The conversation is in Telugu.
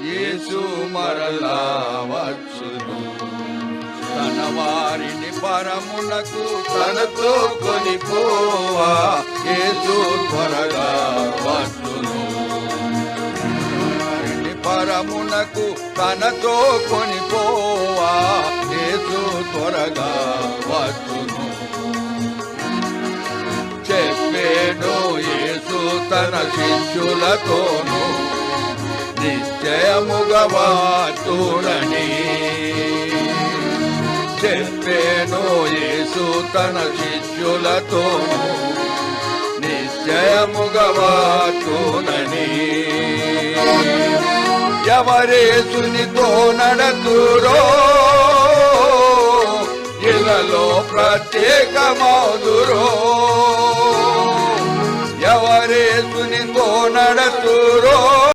యేసు మరలా వచ్చును. తన వారిని పరమునకు తనతో కొనిపోవా యేసు త్వరగా వచ్చును. వారిని పరమునకు తనతో కొనిపోవా యేసు త్వరగా వచ్చును. చెప్పేను యేసు తన శిష్యులతోను నిశ్చయముగా వచ్చునని. చెప్పేను యేసు తన శిష్యులతోను నిశ్చయముగా వచ్చునని. ఎవరేసునితో నడతురో ఇళ్ళలో ప్రత్యేకమౌదురో. ఎవరేసునితో నడతురో